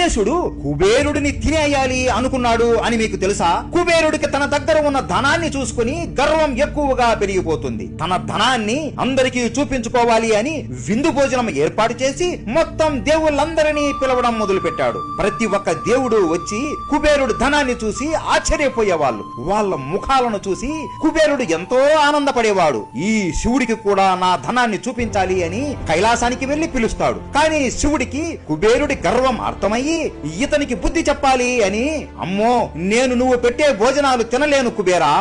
గణేశుడు కుబేరుడిని తినేయాలి అనుకున్నాడు అని మీకు తెలుసా? కుబేరుడికి తన దగ్గర ఉన్న ధనాన్ని చూసుకుని గర్వం ఎక్కువగా పెరిగిపోతుంది. తన ధనాన్ని అందరికీ చూపించుకోవాలి అని విందు భోజనం ఏర్పాటు చేసి మొత్తం దేవుళ్ళందరినీ పిలవడం మొదలు పెట్టాడు. ప్రతి ఒక్క దేవుడు వచ్చి కుబేరుడు ధనాన్ని చూసి ఆశ్చర్యపోయేవాళ్ళు. వాళ్ళ ముఖాలను చూసి కుబేరుడు ఎంతో ఆనందపడేవాడు. ఈ శివుడికి కూడా నా ధనాన్ని చూపించాలి అని కైలాసానికి వెళ్లి పిలుస్తాడు. కానీ శివుడికి కుబేరుడి గర్వం అర్థమయ్యి ఇతనికి బుద్ధి చెప్పాలి అని, అమ్మో నేను నువ్వు పెట్టే భోజనాలు తినలేను కుబేరా,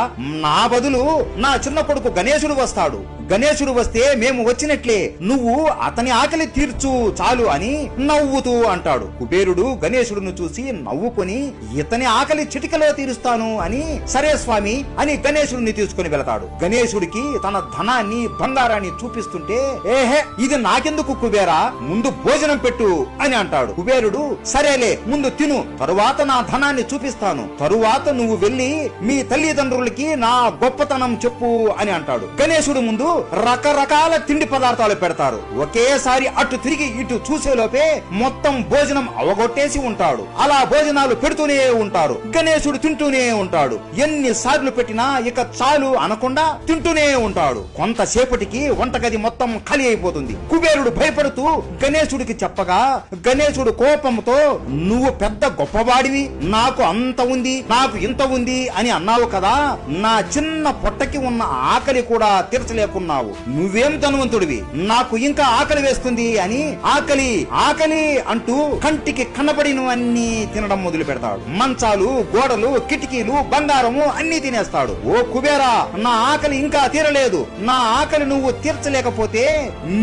నా బదులు నా చిన్న కొడుకు గణేశుడు వస్తాడు. గణేశుడు వస్తే మేము వచ్చినట్లే, నువ్వు అతని ఆకలి తీర్చు చాలు అని నవ్వుతూ అంటాడు. కుబేరుడు గణేశుడును చూసి నవ్వుకొని ఇతని ఆకలి చిటికలో తీరుస్తాను అని, సరే స్వామి అని గణేశుడిని తీసుకుని వెళతాడు. గణేశుడికి తన ధనాన్ని బంగారాన్ని చూపిస్తుంటే, ఏహే ఇది నాకెందుకు కుబేరా, ముందు భోజనం పెట్టు అని అంటాడు. కుబేరుడు సరేలే ముందు తిను, తరువాత నా ధనాన్ని చూపిస్తాను, తరువాత నువ్వు వెళ్లి మీ తల్లిదండ్రులకి నా గొప్పతనం చెప్పు అని అంటాడు. గణేశుడు ముందు రకరకాల తిండి పదార్థాలు పెడతారు. ఒకేసారి అటు తిరిగి ఇటు చూసేలోపే మొత్తం భోజనం అవగొట్టేసి ఉంటాడు. అలా భోజనాలు పెడుతూనే ఉంటారు. గణేశుడు తింటూనే ఉంటాడు. ఎన్నిసార్లు పెట్టినా ఇక చాలు అనకుండా తింటూనే ఉంటాడు. కొంతసేపటికి వంటగది మొత్తం ఖాళీ అయిపోతుంది. కుబేరుడు భయపడుతూ గణేశుడికి చెప్పగా గణేశుడు కోపంతో, నువ్వు పెద్ద గొప్పవాడివి, నాకు అంత ఉంది నాకు ఇంత ఉంది అని అన్నావు కదా, నా చిన్న పొట్టకి ఉన్న ఆకలి కూడా తీర్చలేకున్నావు, నువ్వేం ధనవంతుడివి, నాకు ఇంకా ఆకలి వేస్తుంది అని ఆకలి ఆకలి అంటూ కంటికి కనబడినవన్నీ తినడం మొదలు పెడతాడు. మంచాలు, గోడలు, కిటికీలు, బంగారము అన్ని తినేస్తాడు. ఓ కుబేరా, నా ఆకలి ఇంకా తీరలేదు, నా ఆకలి నువ్వు తీర్చలేకపోతే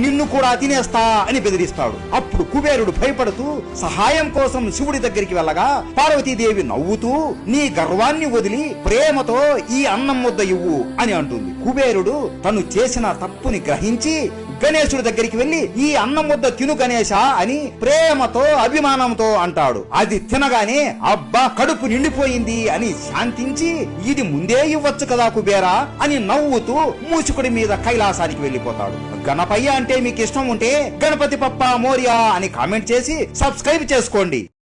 నిన్ను కూడా తినేస్తా అని బెదిరిస్తాడు. అప్పుడు కుబేరుడు భయపడుతూ సహాయం కోసం శివుడి దగ్గరికి వెళ్ళగా పార్వతీదేవి నవ్వుతూ, నీ గర్వాన్ని వదిలి ప్రేమతో ఈ అన్నం ముద్ద ఇవ్వు అని అంటుంది. కుబేరుడు తను చేసిన తప్పుని గ్రహించి గణేశుడి దగ్గరికి వెళ్లి ఈ అన్నం ముద్ద తిను గణేశ అని ప్రేమతో అభిమానంతో అంటాడు. అది తినగానే అబ్బా కడుపు నిండిపోయింది అని శాంతించి, ఇది ముందే ఇవ్వచ్చు కదా కుబేరా అని నవ్వుతూ మూషికుడి మీద కైలాసానికి వెళ్లిపోతాడు. గణపయ్య అంటే మీకు ఇష్టం ఉంటే గణపతి పప్ప మోరియా అని కామెంట్ చేసి సబ్స్క్రైబ్ చేసుకోండి.